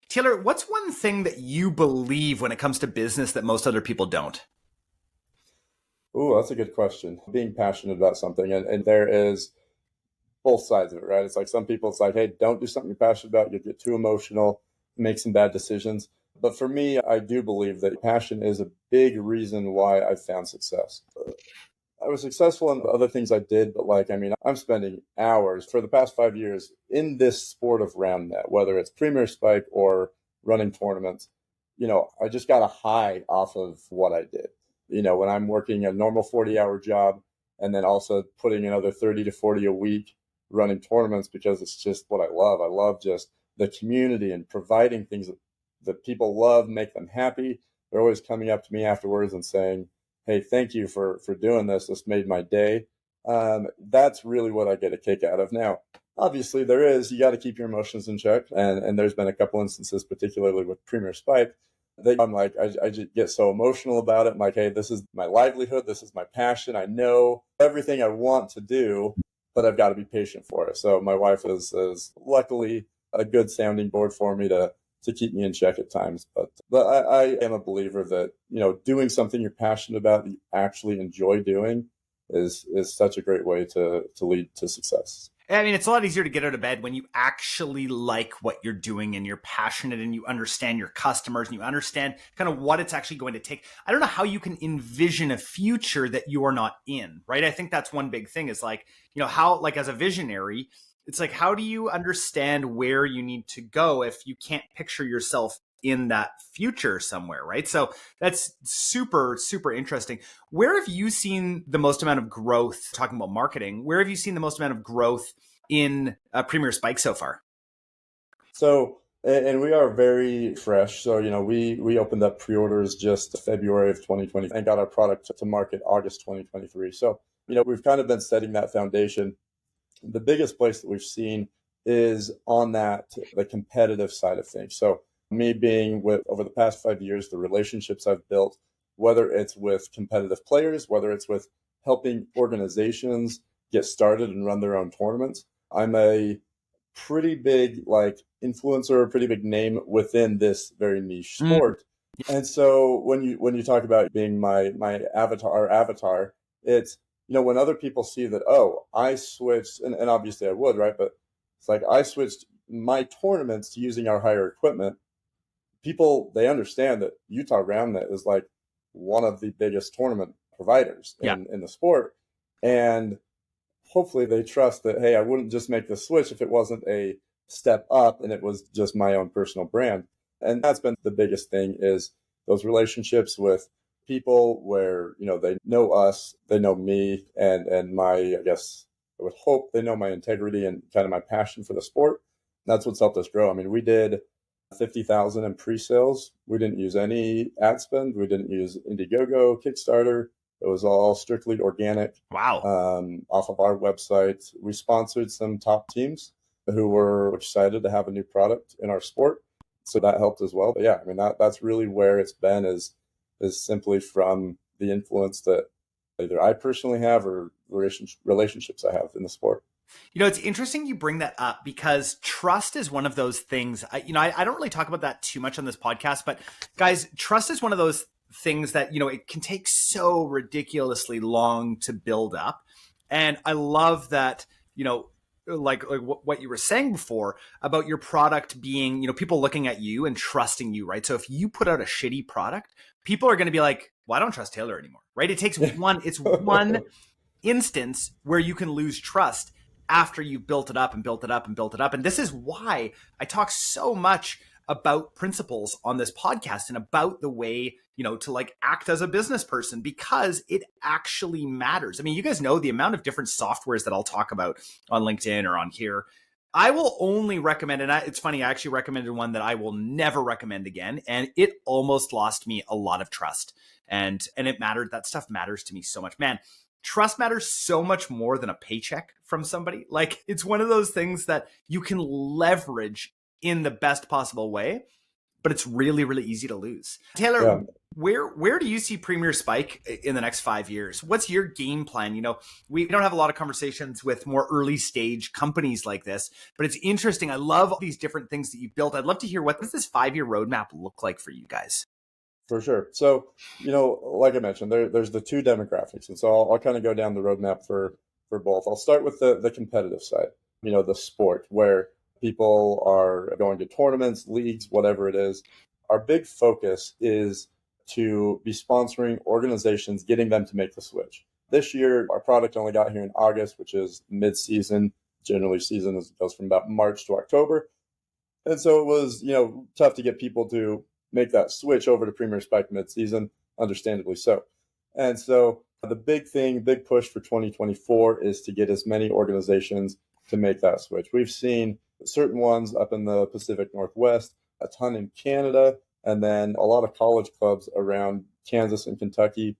Taylor, what's one thing that you believe when it comes to business that most other people don't? Ooh, that's a good question. Being passionate about something, and there is both sides of it, right? It's like some people, it's like, hey, don't do something you're passionate about. You get too emotional, make some bad decisions. But for me, I do believe that passion is a big reason why I found success. I was successful in the other things I did, but I'm spending hours for the past 5 years in this sport of round net, whether it's Premier Spike or running tournaments. I just got a high off of what I did. When I'm working a normal 40-hour job and then also putting another 30 to 40 a week running tournaments because it's just what I love. I love just the community and providing things that people love, make them happy. They're always coming up to me afterwards and saying, hey, thank you for doing this. This made my day. That's really what I get a kick out of. Now, obviously, you got to keep your emotions in check. And there's been a couple instances, particularly with Premier Spike, that I just get so emotional about it. I'm like, hey, this is my livelihood. This is my passion. I know everything I want to do, but I've got to be patient for it. So my wife is luckily a good sounding board for me to keep me in check at times. But I am a believer that, doing something you're passionate about that you actually enjoy doing is such a great way to lead to success. I mean, it's a lot easier to get out of bed when you actually like what you're doing and you're passionate and you understand your customers and you understand kind of what it's actually going to take. I don't know how you can envision a future that you are not in, right? I think that's one big thing is how, as a visionary, it's like, how do you understand where you need to go if you can't picture yourself in that future somewhere, right? So that's super, super interesting. Where have you seen the most amount of growth, talking about marketing, where have you seen the most amount of growth in Premier Spike so far? So, and we are very fresh. So, we opened up pre-orders just February of 2020 and got our product to market August 2023. So, we've kind of been setting that foundation. The biggest place that we've seen is on the competitive side of things. So me being with over the past 5 years, the relationships I've built, whether it's with competitive players, whether it's with helping organizations get started and run their own tournaments. I'm a pretty big influencer, a pretty big name within this very niche Mm. sport. And so when you talk about being my avatar, it's when other people see that, oh, I switched, and obviously I would, right? But it's like I switched my tournaments to using our higher equipment. People, they understand that Utah GroundNet is like one of the biggest tournament providers Yeah. in the sport. And hopefully they trust that, hey, I wouldn't just make the switch if it wasn't a step up and it was just my own personal brand. And that's been the biggest thing is those relationships with people where, they know us, they know me and my, I guess I would hope they know my integrity and kind of my passion for the sport. That's what's helped us grow. I mean, we did 50,000 in pre-sales. We didn't use any ad spend. We didn't use Indiegogo, Kickstarter. It was all strictly organic. Wow. Off of our website. We sponsored some top teams who were excited to have a new product in our sport. So that helped as well. But yeah, I mean, that's really where it's been is simply from the influence that either I personally have or relationships I have in the sport. It's interesting you bring that up because trust is one of those things. I don't really talk about that too much on this podcast, but guys, trust is one of those things that, it can take so ridiculously long to build up. And I love that, like what you were saying before about your product being, people looking at you and trusting you, right? So if you put out a shitty product, people are going to be like, well, I don't trust Taylor anymore, right? It's one instance where you can lose trust after you've built it up and built it up and built it up. And this is why I talk so much about principles on this podcast and about the way, to act as a business person, because it actually matters. I mean, you guys know the amount of different softwares that I'll talk about on LinkedIn or on here. I will only recommend, and it's funny, I actually recommended one that I will never recommend again. And it almost lost me a lot of trust. And it mattered. That stuff matters to me so much, man. Trust matters so much more than a paycheck from somebody. It's one of those things that you can leverage in the best possible way. but it's really, really easy to lose. Taylor, Yeah. where do you see Premier Spike in the next 5 years? What's your game plan? We don't have a lot of conversations with more early stage companies like this, but it's interesting. I love all these different things that you've built. I'd love to hear, what does this 5-year roadmap look like for you guys? For sure. So, like I mentioned, there's the two demographics. And so I'll kind of go down the roadmap for both. I'll start with the competitive side, the sport where people are going to tournaments, leagues, whatever it is. Our big focus is to be sponsoring organizations, getting them to make the switch. This year, our product only got here in August, which is mid-season. Generally, season goes from about March to October. And so it was, tough to get people to make that switch over to Premier Spike mid-season, understandably so. And so the big push for 2024 is to get as many organizations to make that switch. We've seen certain ones up in the Pacific Northwest, a ton in Canada, and then a lot of college clubs around Kansas and Kentucky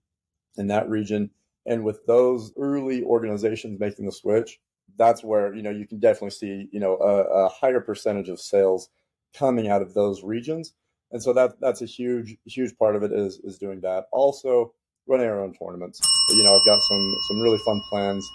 in that region. And with those early organizations making the switch, that's where, you can definitely see, a higher percentage of sales coming out of those regions. And so that's a huge part of it is doing that. Also running our own tournaments. I've got some really fun plans